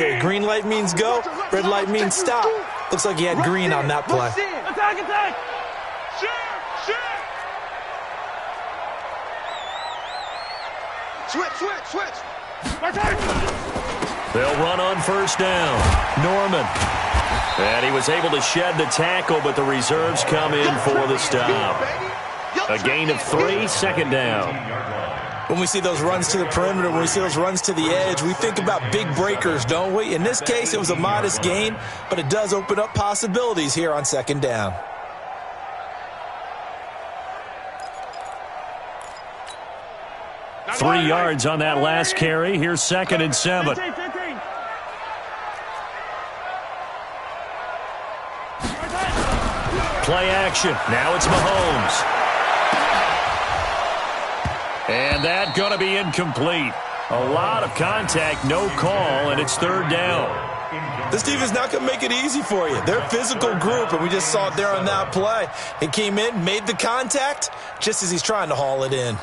Okay, green light means go, red light means stop. Looks like he had green on that play. Attack, attack! Switch! They'll run on first down. Norman. And he was able to shed the tackle, but the reserves come in for the stop. A gain of 3, second down. When we see those runs to the perimeter, when we see those runs to the edge, we think about big breakers, don't we? In this case, it was a modest gain, but it does open up possibilities here on second down. Three yards on that last carry. Here's 2nd and 7. Play action. Now it's Mahomes. And that going to be incomplete. A lot of contact, no call, and it's 3rd down. This team is not going to make it easy for you. They're a physical group, and we just saw it there on that play. He came in, made the contact, just as he's trying to haul it in.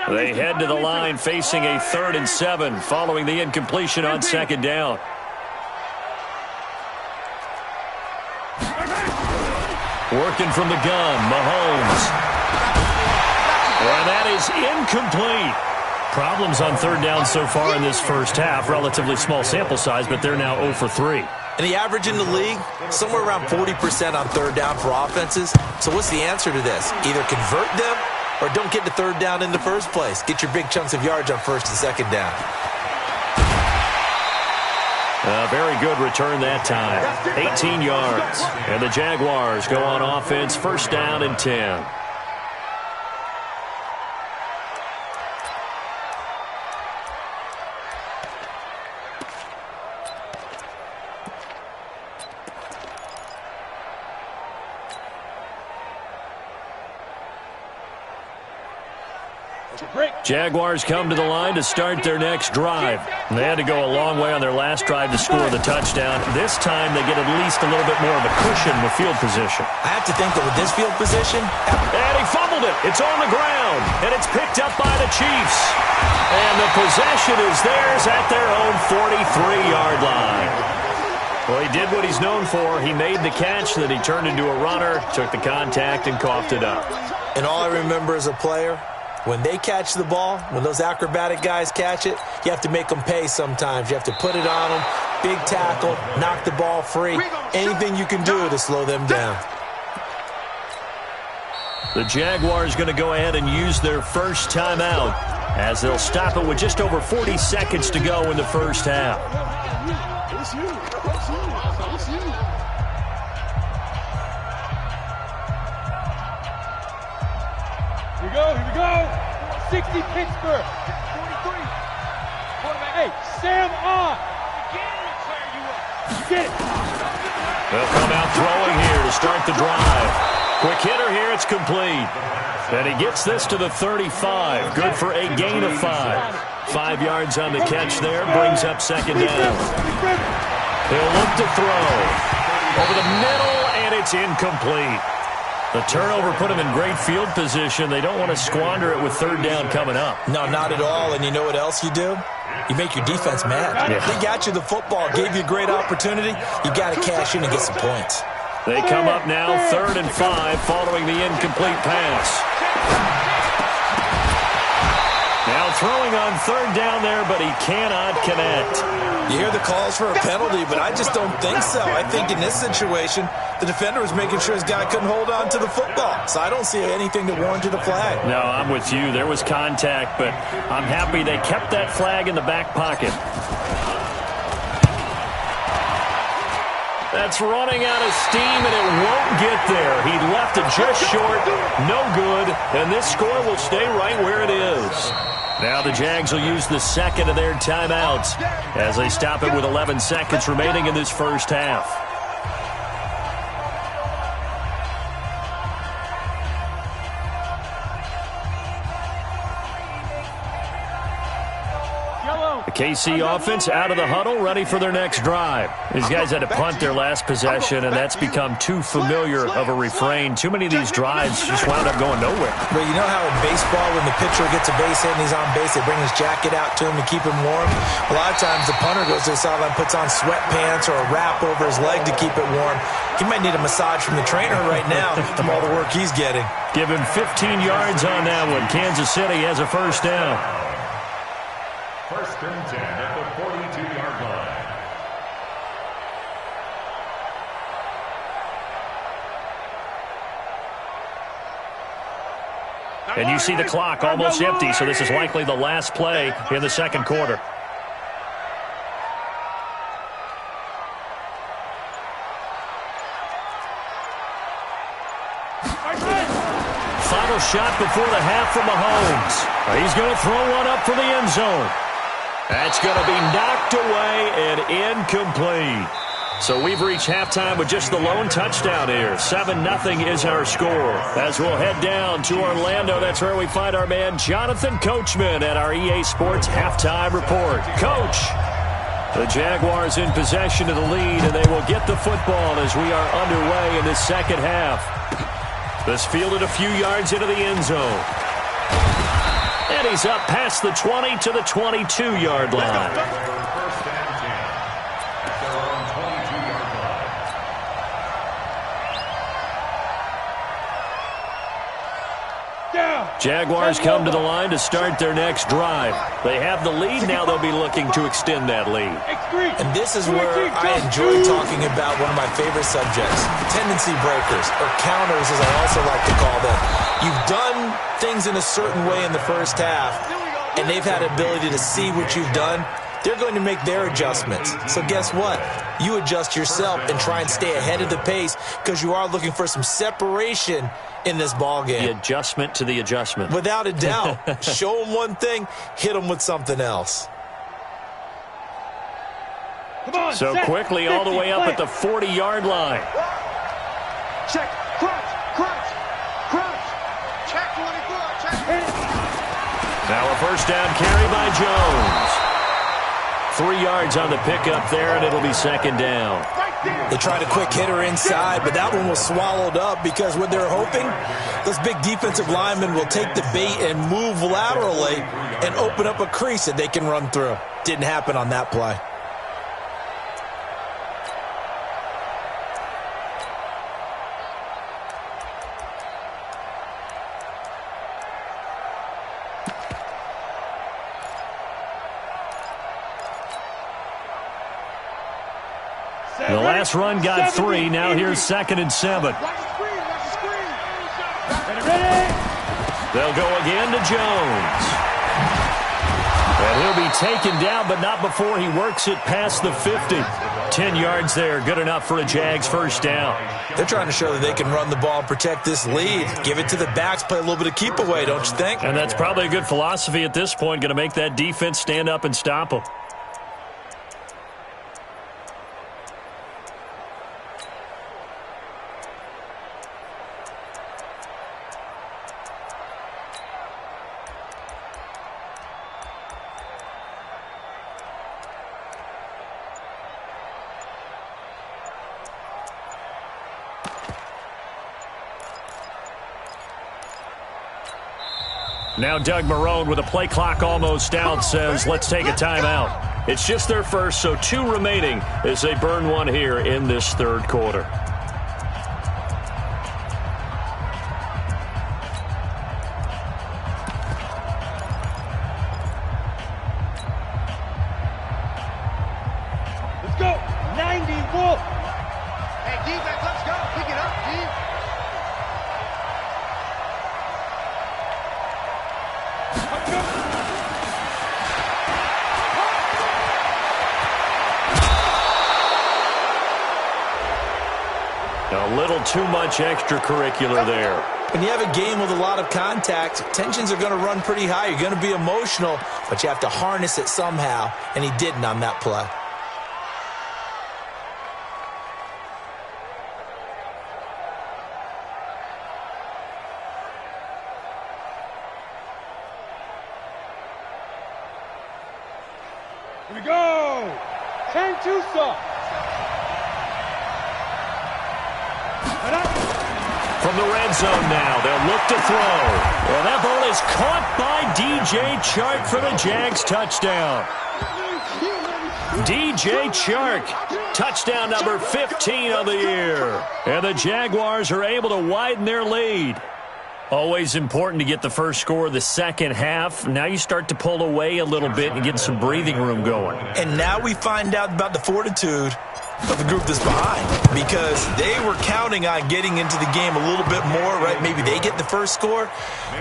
They head to the line facing a 3rd and 7 following the incompletion on 2nd down. Working from the gun, Mahomes. And that is incomplete. Problems on 3rd down so far in this first half. Relatively small sample size, but they're now 0 for 3. And the average in the league, somewhere around 40% on 3rd down for offenses. So what's the answer to this? Either convert them or don't get to 3rd down in the first place. Get your big chunks of yards on 1st and 2nd down. A very good return that time. 18 yards. And the Jaguars go on offense, 1st down and 10. Jaguars come to the line to start their next drive. They had to go a long way on their last drive to score the touchdown. This time they get at least a little bit more of a cushion with field position. I have to think that with this field position... And he fumbled it. It's on the ground. And it's picked up by the Chiefs. And the possession is theirs at their own 43-yard line. Well, he did what he's known for. He made the catch, then he turned into a runner, took the contact, and coughed it up. And all I remember as a player... when they catch the ball, when those acrobatic guys catch it, you have to make them pay sometimes. You have to put it on them, big tackle, knock the ball free. Anything you can do to slow them down. The Jaguars going to go ahead and use their first timeout as they'll stop it with just over 40 seconds to go in the first half. Here we go. 60 Pittsburgh. 43. Hey, Sam on. Get it. They'll come out throwing here to start the drive. Quick hitter here, it's complete. And he gets this to the 35. Good for a gain of 5. 5 yards on the catch there, brings up 2nd down. He'll look to throw. Over the middle, and it's incomplete. The turnover put them in great field position. They don't want to squander it with 3rd down coming up. No, not at all. And you know what else you do? You make your defense mad. Yeah. They got you the football, gave you a great opportunity. You got to cash in and get some points. They come up now 3rd and 5 following the incomplete pass. Now throwing on 3rd down there, but he cannot connect. You hear the calls for a penalty, but I just don't think so. I think in this situation, the defender was making sure his guy couldn't hold on to the football. So I don't see anything that warranted a flag. No, I'm with you. There was contact, but I'm happy they kept that flag in the back pocket. That's running out of steam, and it won't get there. He left it just short, no good, and this score will stay right where it is. Now the Jags will use the 2nd of their timeouts as they stop it with 11 seconds remaining in this first half. The KC offense out of the huddle, ready for their next drive. These guys had to punt their last possession, and that's become too familiar of a refrain. Too many of these drives just wound up going nowhere. But you know how in baseball, when the pitcher gets a base hit and he's on base, they bring his jacket out to him to keep him warm? A lot of times the punter goes to the sideline, puts on sweatpants or a wrap over his leg to keep it warm. He might need a massage from the trainer right now from all the work he's getting. Give him 15 yards on that one. Kansas City has a first down. First and 10 at the 42-yard line. And you see the clock almost empty, so this is likely the last play in the second quarter. Final shot before the half from Mahomes. He's going to throw one up for the end zone. That's going to be knocked away and incomplete. So we've reached halftime with just the lone touchdown here. 7-0 is our score. As we'll head down to Orlando, that's where we find our man Jonathan Coachman at our EA Sports Halftime Report. Coach, the Jaguars in possession of the lead, and they will get the football as we are underway in the second half. This fielded a few yards into the end zone. And he's up past the 20 to the 22-yard line. First and 10 at their own 22-yard line. Jaguars come to the line to start their next drive. They have the lead. Now they'll be looking to extend that lead. And this is where I enjoy talking about one of my favorite subjects, tendency breakers, or counters as I also like to call them. You've done things in a certain way in the first half, and they've had ability to see what you've done. They're going to make their adjustments. So guess what? You adjust yourself and try and stay ahead of the pace because you are looking for some separation in this ball game. The adjustment to the adjustment. Without a doubt. Show them one thing, hit them with something else. So quickly all the way up at the 40-yard line. Check, crunch. Check 24, check. Now a first down carry by Jones. 3 yards on the pickup there, and it'll be second down. They tried a quick hitter inside, but that one was swallowed up because what they're hoping, those big defensive linemen will take the bait and move laterally and open up a crease that they can run through. Didn't happen on that play. The last run got 3. Now here's 2nd and 7. They'll go again to Jones. And he'll be taken down, but not before he works it past the 50. 10 yards there, good enough for a Jags first down. They're trying to show that they can run the ball and protect this lead. Give it to the backs, play a little bit of keep away, don't you think? And that's probably a good philosophy at this point, going to make that defense stand up and stop them. Now Doug Marrone, with a play clock almost out, says let's take a timeout. It's just their first, so 2 remaining as they burn one here in this third quarter. Let's go. 90 Wolf. Hey, defense, let's go. Pick it up, D. A little too much extracurricular there. When you have a game with a lot of contact, tensions are going to run pretty high. You're going to be emotional, but you have to harness it somehow, and he didn't on that play. Here we go. 10-2 stop. From the red zone now, they'll look to throw. And that ball is caught by DJ Chark for the Jags touchdown. DJ Chark, touchdown number 15 of the year. And the Jaguars are able to widen their lead. Always important to get the first score of the second half. Now you start to pull away a little bit and get some breathing room going. And now we find out about the fortitude of the group that's behind, because they were counting on getting into the game a little bit more, right? Maybe they get the first score.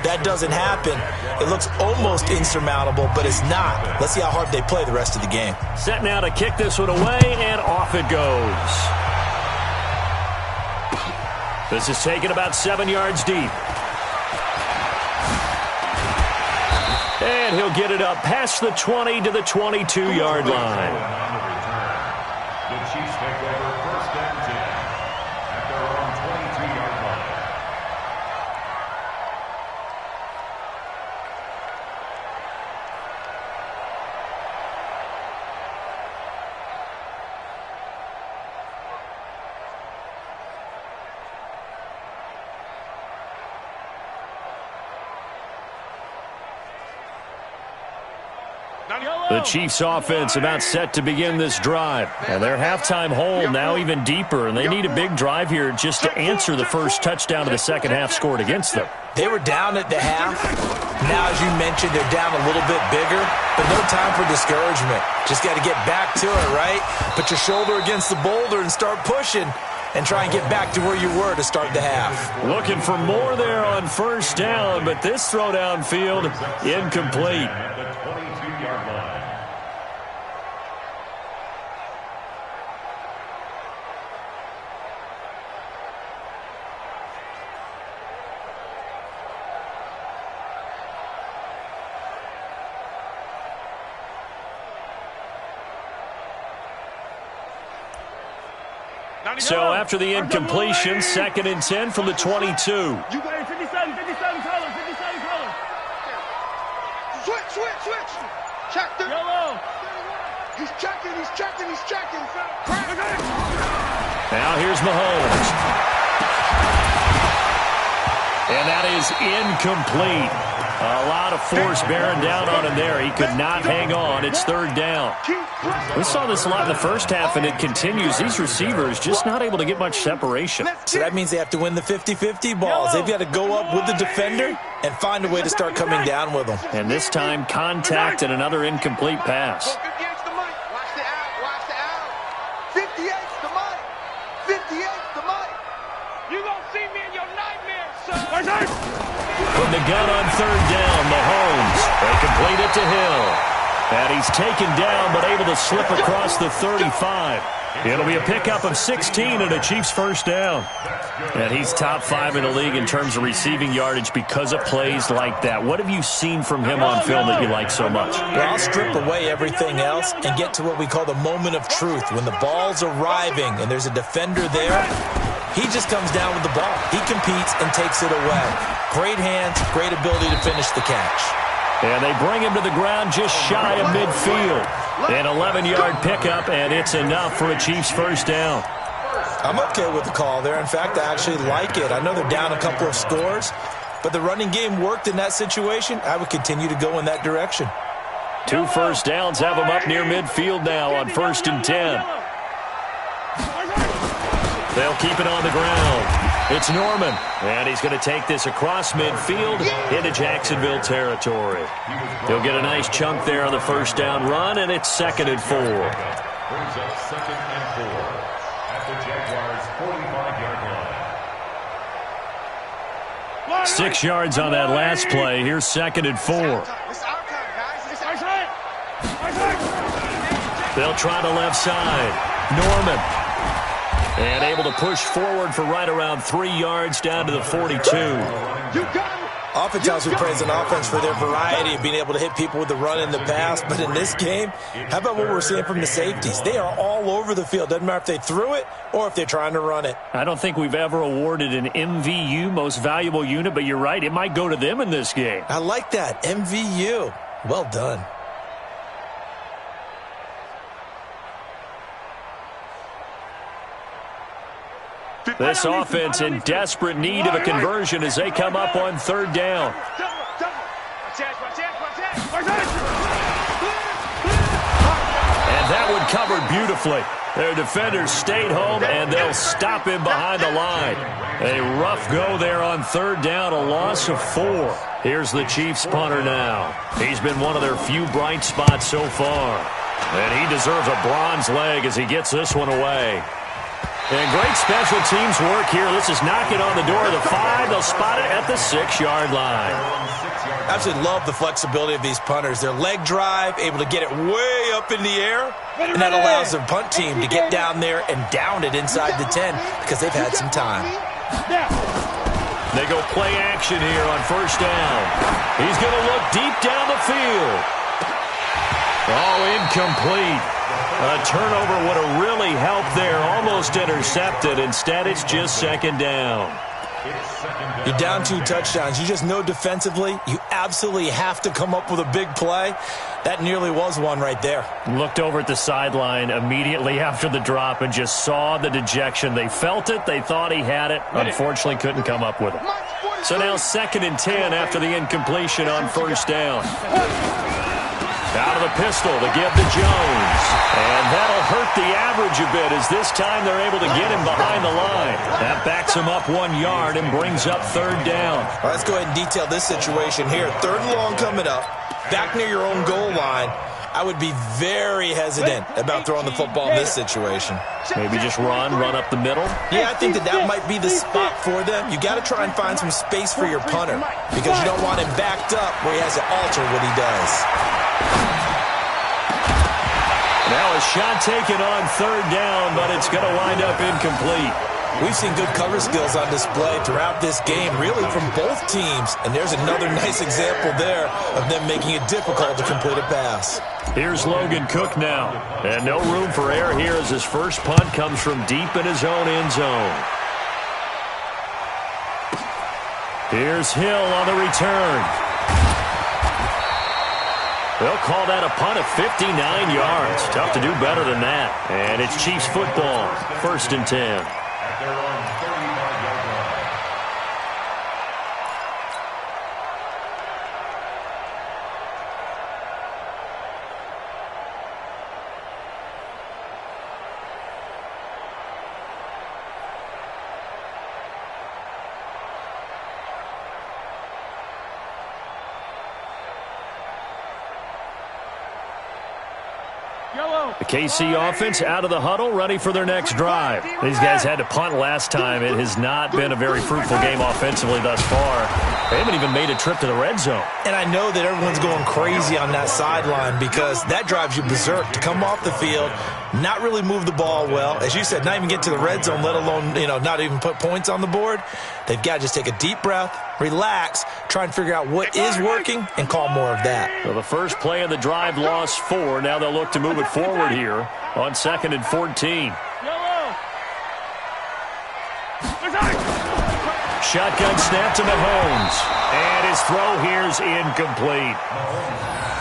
That doesn't happen. It looks almost insurmountable, but it's not. Let's see how hard they play the rest of the game. Set now to kick this one away, and off it goes. This is taken about 7 yards deep. And he'll get it up past the 20 to the 22-yard line. The Chiefs take over first and 10 at their own 22-yard line. The Chiefs offense about set to begin this drive. And their halftime hole now even deeper, and they need a big drive here just to answer the first touchdown of the second half scored against them. They were down at the half. Now, as you mentioned, they're down a little bit bigger, but no time for discouragement. Just got to get back to it, right? Put your shoulder against the boulder and start pushing and try and get back to where you were to start the half. Looking for more there on first down, but this throw downfield incomplete. At the 22-yard line. So after the incompletion, 2nd and 10 from the 22. You got 57 color, 57 color. Switch. Check the yellow. He's checking. Now here's Mahomes. And that is incomplete. A lot of force bearing down on him there. He could not hang on. It's 3rd down. We saw this a lot in the first half, and it continues. These receivers just not able to get much separation. So that means they have to win the 50-50 balls. They've got to go up with the defender and find a way to start coming down with them. And this time, contact and another incomplete pass. 58's the mic. Watch the out. 58's the mic. 58's the mic. You gonna see me in your nightmares, son. From the gun on 3rd down, Mahomes. They complete it to Hill. And he's taken down, but able to slip across the 35. It'll be a pickup of 16 and a Chiefs first down. And he's top 5 in the league in terms of receiving yardage because of plays like that. What have you seen from him on film that you like so much? Well, I'll strip away everything else and get to what we call the moment of truth. When the ball's arriving and there's a defender there, he just comes down with the ball. He competes and takes it away. Great hands, great ability to finish the catch. And they bring him to the ground just shy of midfield. An 11-yard pickup, and it's enough for a Chiefs first down. I'm okay with the call there. In fact, I actually like it. I know they're down a couple of scores, but the running game worked in that situation. I would continue to go in that direction. 2 first downs have them up near midfield now on 1st and 10. They'll keep it on the ground. It's Norman, and he's going to take this across midfield into Jacksonville territory. He'll get a nice chunk there on the first down run, and it's 2nd and 4. Brings up 2nd and 4 at the Jaguars' 45-yard line. 6 yards on that last play. Here's 2nd and 4. They'll try the left side. Norman. And able to push forward for right around 3 yards down to the 42. Oftentimes we praise an offense for their variety of being able to hit people with the run and the pass. But in this game, how about what we're seeing from the safeties? They are all over the field. Doesn't matter if they threw it or if they're trying to run it. I don't think we've ever awarded an MVU, most valuable unit, but you're right. It might go to them in this game. I like that. MVU. Well done. This offense in desperate need of a conversion as they come up on third down. And that one covered beautifully. Their defenders stayed home, and they'll stop him behind the line. A rough go there on third down, a loss of 4. Here's the Chiefs punter now. He's been one of their few bright spots so far. And he deserves a bronze leg as he gets this one away. And great special teams work here. This is knocking on the door of the 5. They'll spot it at the 6-yard line. Absolutely love the flexibility of these punters. Their leg drive, able to get it way up in the air, and that allows their punt team to get down there and down it inside the 10 because they've had some time. They go play action here on first down. He's going to look deep down the field. Oh, incomplete. A turnover would have really helped there. Almost intercepted. Instead, it's just second down. You're down 2 touchdowns. You just know defensively you absolutely have to come up with a big play. That nearly was one right there. Looked over at the sideline immediately after the drop and just saw the dejection. They felt it. They thought he had it. Unfortunately, couldn't come up with it. So now 2nd and 10 after the incompletion on first down. Out of the pistol to give to Jones. And that'll hurt the average a bit as this time they're able to get him behind the line. That backs him up 1 yard and brings up third down. All right, let's go ahead and detail this situation here. 3rd and long coming up. Back near your own goal line. I would be very hesitant about throwing the football in this situation. Maybe just run up the middle. Yeah, I think that might be the spot for them. You got to try and find some space for your punter because you don't want him backed up where he has to alter what he does. Now a shot taken on third down, but it's going to wind up incomplete. We've seen good cover skills on display throughout this game, really from both teams. And there's another nice example there of them making it difficult to complete a pass. Here's Logan Cook now. And no room for error here as his first punt comes from deep in his own end zone. Here's Hill on the return. They'll call that a punt of 59 yards. Tough to do better than that. And it's Chiefs football, 1st and 10. At their own 35-yard line. The KC offense out of the huddle, ready for their next drive. These guys had to punt last time. It has not been a very fruitful game offensively thus far. They haven't even made a trip to the red zone. And I know that everyone's going crazy on that sideline because that drives you berserk to come off the field, not really move the ball well. As you said, not even get to the red zone, let alone, not even put points on the board. They've got to just take a deep breath, relax, try and figure out what is working, and call more of that. So the first play of the drive lost 4. Now they'll look to move it forward here on 2nd and 14. Shotgun snap to Mahomes. And his throw here's incomplete.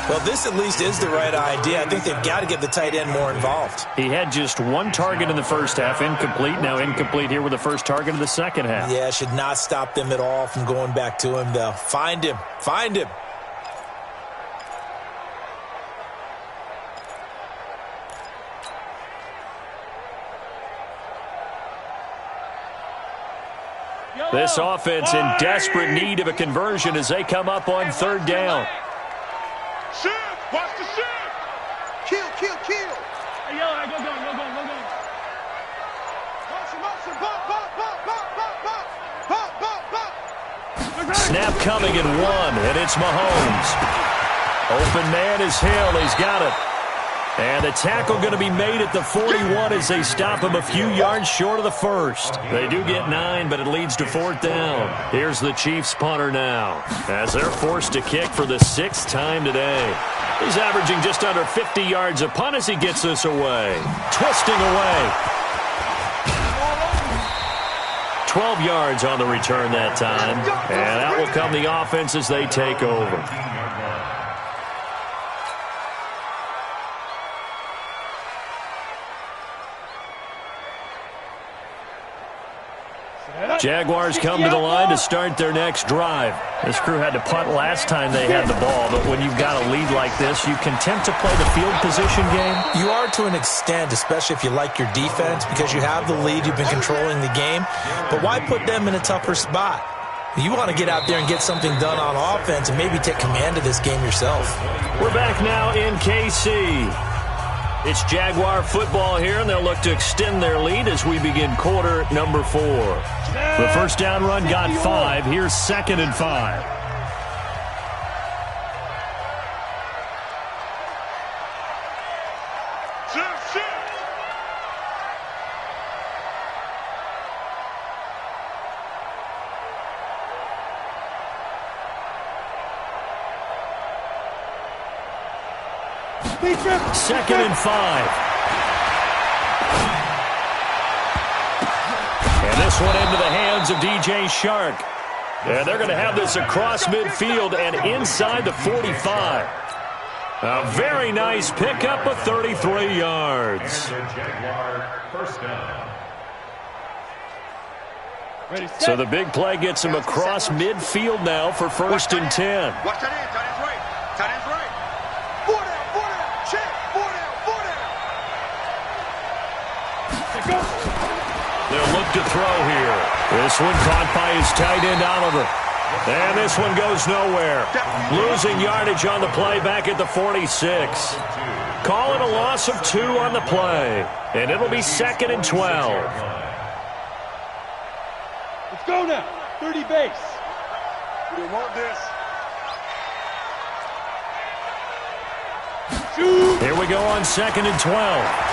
Well, this at least is the right idea. I think they've got to get the tight end more involved. He had just 1 target in the first half, incomplete. Now incomplete here with the first target of the second half. Yeah, should not stop them at all from going back to him, though. Find him. Find him. This offense in desperate need of a conversion as they come up on third down. Shift! Watch the shift! Kill! Hey, yo, go. Motion, pop. Snap coming in 1, and it's Mahomes. Open man is Hill. He's got it. And the tackle going to be made at the 41 as they stop him a few yards short of the first. They do get 9, but it leads to 4th down. Here's the Chiefs punter now as they're forced to kick for the 6th time today. He's averaging just under 50 yards a punt as he gets this away. Twisting away. 12 yards on the return that time. And that will come the offense as they take over. Jaguars come to the line to start their next drive. This crew had to punt last time they had the ball, but when you've got a lead like this, you content to play the field position game? You are to an extent, especially if you like your defense, because you have the lead, you've been controlling the game. But why put them in a tougher spot? You want to get out there and get something done on offense and maybe take command of this game yourself. We're back now in KC. It's Jaguar football here, and they'll look to extend their lead as we begin quarter number 4. The first down run got 5. Here's 2nd and 5. Second and 5. And this one into the hands of DJ Shark. And they're going to have this across midfield and inside the 45. A very nice pickup of 33 yards. So the big play gets him across midfield now for 1st and 10. Watch that in. Tight end's right. Tight end's right. 4 down. Check. 4 down. They'll look to throw here. This one caught by his tight end, Oliver. And this one goes nowhere. Losing yardage on the play back at the 46. Call it a loss of 2 on the play. And it'll be 2nd and 12. Let's go now. 30 base. We want this. Shoot. Here we go on 2nd and 12.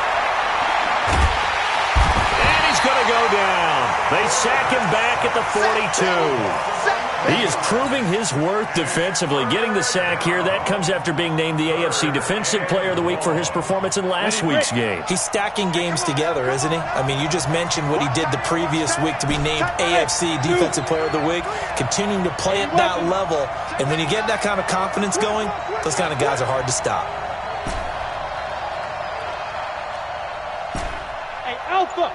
Going to go down. They sack him back at the 42. He is proving his worth defensively. Getting the sack here, that comes after being named the AFC Defensive Player of the Week for his performance in last week's game. He's stacking games together, isn't he? I mean, you just mentioned what he did the previous week to be named AFC Defensive Player of the Week, continuing to play at that level. And when you get that kind of confidence going, those kind of guys are hard to stop. Hey, Alpha.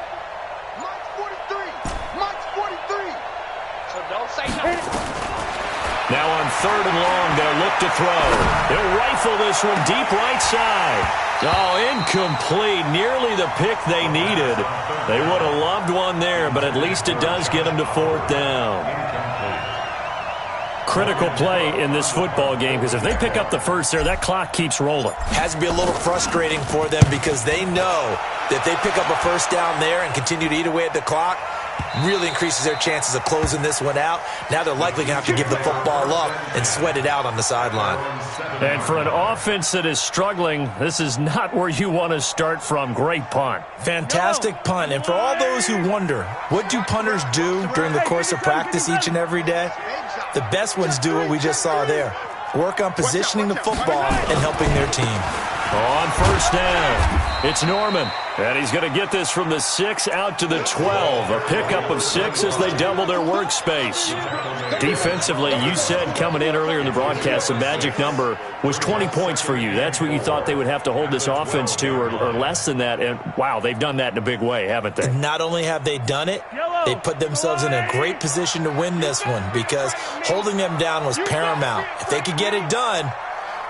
Now on 3rd and long, they'll look to throw. They'll rifle this one deep right side. Oh, incomplete. Nearly the pick they needed. They would have loved one there, but at least it does get them to 4th down. Critical play in this football game, because if they pick up the first there, that clock keeps rolling. Has to be a little frustrating for them because they know that if they pick up a first down there and continue to eat away at the clock, really increases their chances of closing this one out. Now they're likely going to have to give the football up and sweat it out on the sideline. And for an offense that is struggling, this is not where you want to start from. Great punt. Fantastic punt. And for all those who wonder, what do punters do during the course of practice each and every day? The best ones do what we just saw there. Work on positioning the football and helping their team. On 1st down, it's Norman. And he's going to get this from the 6 out to the 12. A pickup of 6 as they double their workspace. Defensively, you said coming in earlier in the broadcast, the magic number was 20 points for you. That's what you thought they would have to hold this offense to, or less than that. And, wow, they've done that in a big way, haven't they? Not only have they done it, they put themselves in a great position to win this one because holding them down was paramount. If they could get it done,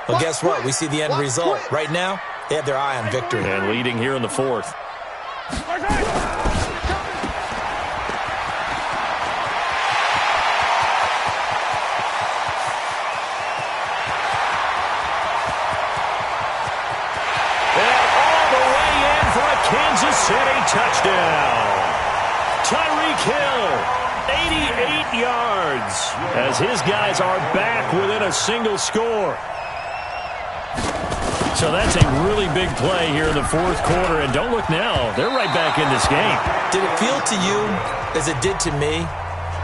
well, guess what? We see the end result. Right now, they have their eye on victory. And leading here in the 4th. Kansas City touchdown. Tyreek Hill, 88 yards, as his guys are back within a single score. So that's a really big play here in the 4th quarter, and don't look now, they're right back in this game. Did it feel to you, as it did to me,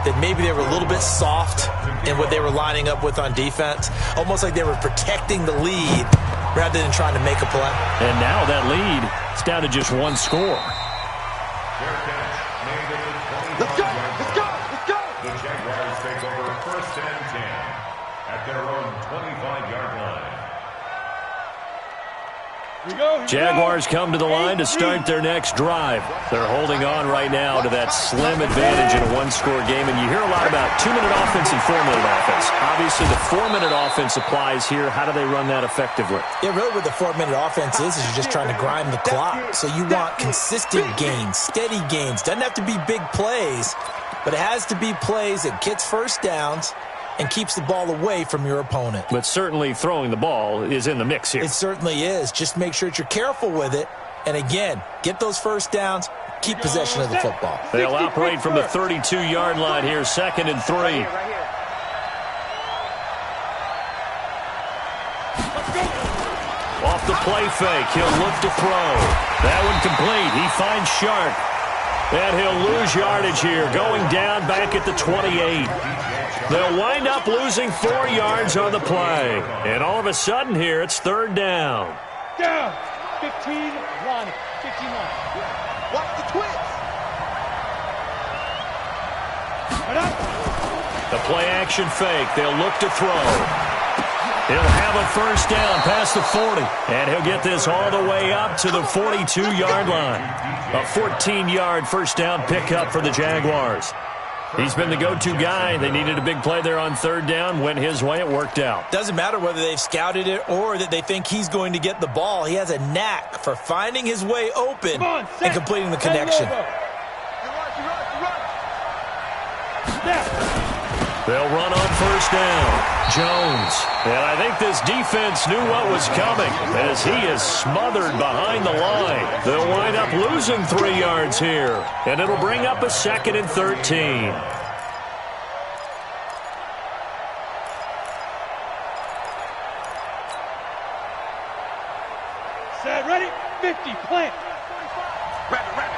that maybe they were a little bit soft in what they were lining up with on defense? Almost like they were protecting the lead rather than trying to make a play. And now that lead is down to just 1 score. Let's go! Let's go! Let's go! The Jaguars take over 1st and 10 at their own 25-yard line. Jaguars come to the line to start their next drive. They're holding on right now to that slim advantage in a one-score game, and you hear a lot about 2-minute offense and 4-minute offense. Obviously, the 4-minute offense applies here. How do they run that effectively? Yeah, really what the 4-minute offense is you're just trying to grind the clock. So you want consistent gains, steady gains. Doesn't have to be big plays, but it has to be plays that gets first downs and keeps the ball away from your opponent. But certainly throwing the ball is in the mix here. It certainly is. Just make sure that you're careful with it. And again, get those first downs, keep possession of the football. They'll operate from the 32-yard line here, 2nd and 3. Off the play fake, he'll look to throw. That one complete. He finds Shark. And he'll lose yardage here, going down back at the 28. They'll wind up losing 4 yards on the play. And all of a sudden here, it's 3rd down. Down. 15, line 59. Watch the twist. The play action fake. They'll look to throw. He'll have a first down past the 40. And he'll get this all the way up to the 42-yard line. A 14-yard first down pickup for the Jaguars. He's been the go-to guy. They needed a big play there on 3rd down. Went his way. It worked out. Doesn't matter whether they've scouted it or that they think he's going to get the ball. He has a knack for finding his way open and completing the connection. They'll run on first down. Jones. And I think this defense knew what was coming as he is smothered behind the line. They'll wind up losing 3 yards here. And it'll bring up a 2nd and 13. Set, ready, 50, plant. Rabbit.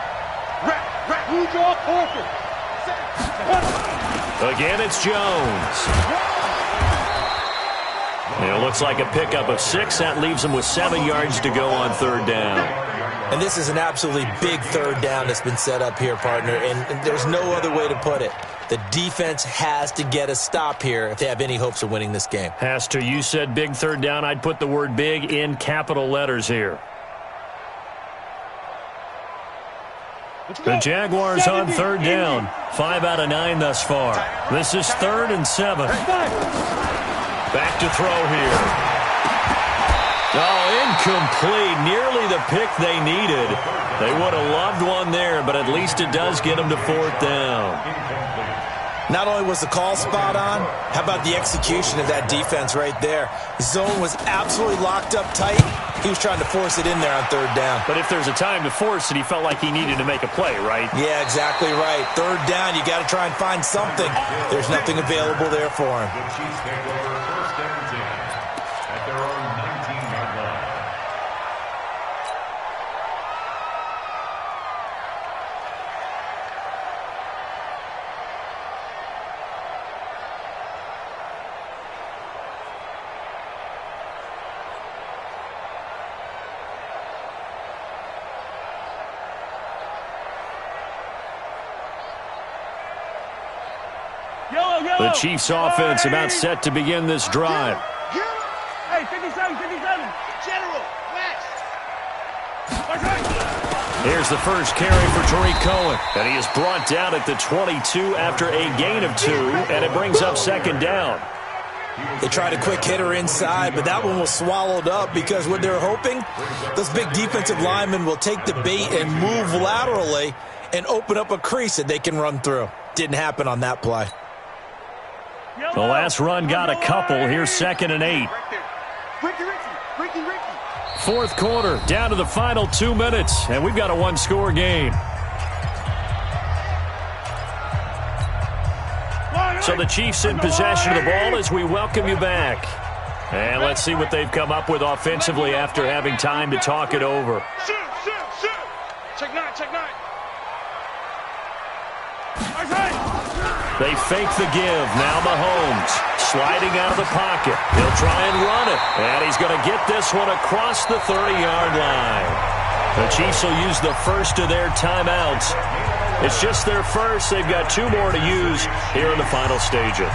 Blue jaw, Corker. Again, it's Jones. It looks like a pickup of 6. That leaves them with 7 yards to go on 3rd down. And this is an absolutely big 3rd down that's been set up here, partner. And there's no other way to put it. The defense has to get a stop here if they have any hopes of winning this game. Has to. You said big 3rd down. I'd put the word big in capital letters here. The Jaguars on 3rd down. 5 out of 9 thus far. This is 3rd and 7. Back to throw here. Oh, incomplete. Nearly the pick they needed. They would have loved one there, but at least it does get them to 4th down. Not only was the call spot on, how about the execution of that defense right there? Zone was absolutely locked up tight. He was trying to force it in there on 3rd down. But if there's a time to force it, he felt like he needed to make a play, right? Yeah, exactly right. 3rd down, you got to try and find something. There's nothing available there for him. The Chiefs take over 1st and 10 at their own 19-yard line. The Chiefs offense about set to begin this drive. Hey, 57, 57. General, Max. Here's the first carry for Tariq Cohen. And he is brought down at the 22 after a gain of 2, and it brings up 2nd down. They tried a quick hitter inside, but that one was swallowed up because what they're hoping, those big defensive linemen will take the bait and move laterally and open up a crease that they can run through. Didn't happen on that play. The last run got a couple. Here's 2nd and 8. Ricky. 4th quarter, down to the final 2 minutes, and we've got a 1-score game. So the Chiefs in possession of the ball as we welcome you back. And let's see what they've come up with offensively after having time to talk it over. Shoot. Check 9. They fake the give. Now Mahomes sliding out of the pocket. He'll try and run it. And he's going to get this one across the 30-yard line. The Chiefs will use the first of their timeouts. It's just their first. They've got 2 more to use here in the final stages.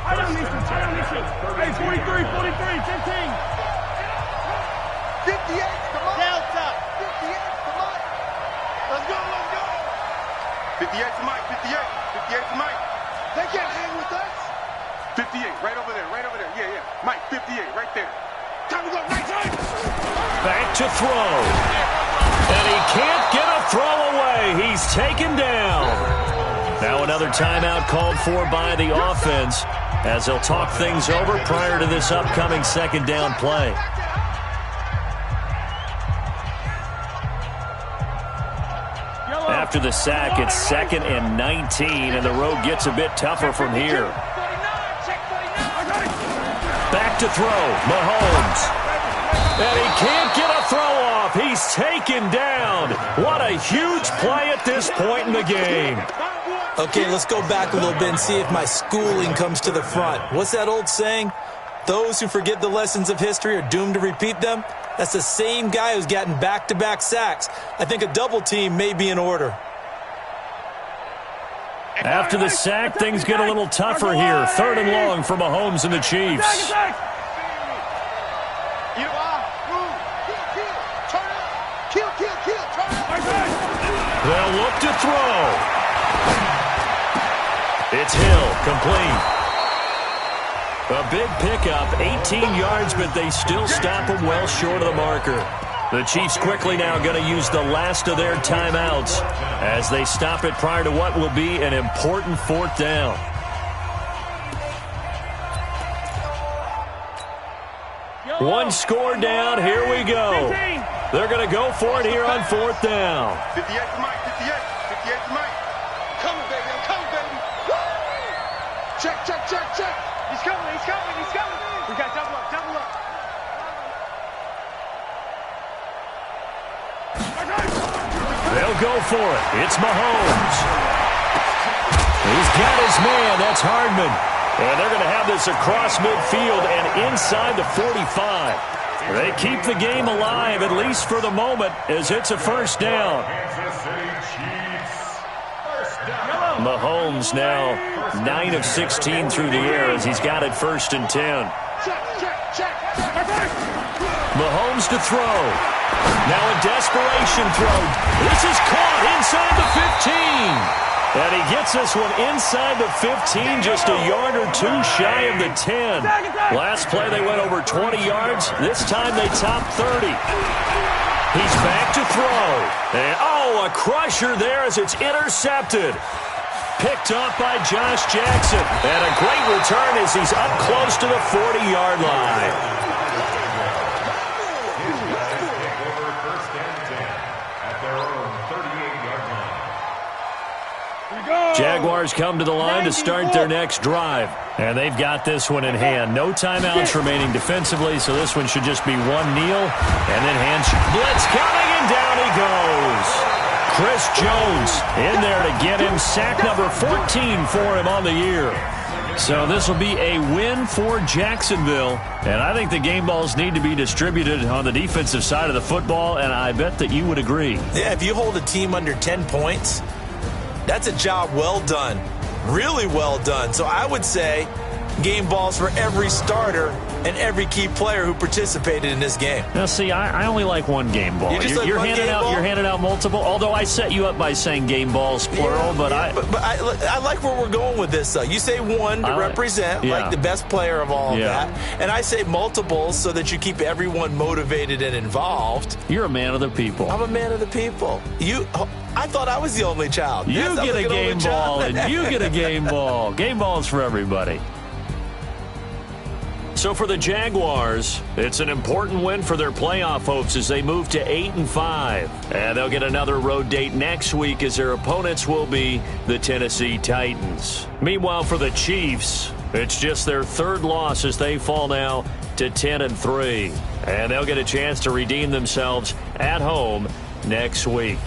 I don't need to. Hey, 43, 15. 58's the Mike. Delta. 58's the Mike. Let's go, let's go. 58's the Mike, 58. 58's the Mike. They can't hang with us. 58, right over there, right over there. Yeah, yeah. Mike, 58, right there. Time to go, right side. Back to throw. And he can't get a throw away. He's taken down. Now another timeout called for by the offense as they'll talk things over prior to this upcoming second down play. After the sack, it's 2nd and 19, and the road gets a bit tougher from here. Back to throw, Mahomes. And he can't get a throw off. He's taken down. What a huge play at this point in the game. Okay, let's go back a little bit and see if my schooling comes to the front. What's that old saying? Those who forget the lessons of history are doomed to repeat them. That's the same guy who's gotten back-to-back sacks. I think a double team may be in order. After the sack, things get a little tougher here. 3rd and long for Mahomes and the Chiefs. They'll look to throw. It's Hill, complete. A big pickup, 18 yards, but they still stop him well short of the marker. The Chiefs quickly now going to use the last of their timeouts as they stop it prior to what will be an important 4th down. One score down, here we go. They're going to go for it here on 4th down. 58 to Mike, 58. 58 to Mike. I'm coming, baby. I'm coming, baby. Woo! Check, check, check, check. He's coming, he's coming, he's coming. We got double up, double up. They'll go for it. It's Mahomes. He's got his man. That's Hardman. And they're going to have this across midfield and inside the 45. They keep the game alive, at least for the moment, as it's a 1st down. Mahomes now 9 of 16 through the air as he's got it 1st and 10. Mahomes to throw. Now a desperation throw. This is caught inside the 15. And he gets this one inside the 15, just a yard or two shy of the 10. Last play they went over 20 yards. This time they topped 30. He's back to throw. And a crusher there as it's intercepted. Picked off by Josh Jackson. And a great return as he's up close to the 40-yard line. Jaguars come to the line to start their next drive. And they've got this one in hand. No timeouts remaining defensively, so this one should just be one kneel. And then hands. Blitz coming, and down he goes. Chris Jones in there to get him sack number 14 for him on the year. So this will be a win for Jacksonville. And I think the game balls need to be distributed on the defensive side of the football, and I bet that you would agree. Yeah, if you hold a team under 10 points, that's a job well done. Really well done. So I would say game balls for every starter and every key player who participated in this game. Now, see, I only like one game ball. You're handing out multiple. Although I set you up by saying game balls plural, but I like where we're going with this. Though you say one to represent like the best player of all of that, and I say multiples so that you keep everyone motivated and involved. You're a man of the people. I'm a man of the people. I thought I was the only child. You get a game ball, and you get a game ball. Game balls for everybody. So for the Jaguars, it's an important win for their playoff hopes as they move to 8-5. And they'll get another road date next week as their opponents will be the Tennessee Titans. Meanwhile, for the Chiefs, it's just their 3rd loss as they fall now to 10-3. And they'll get a chance to redeem themselves at home next week.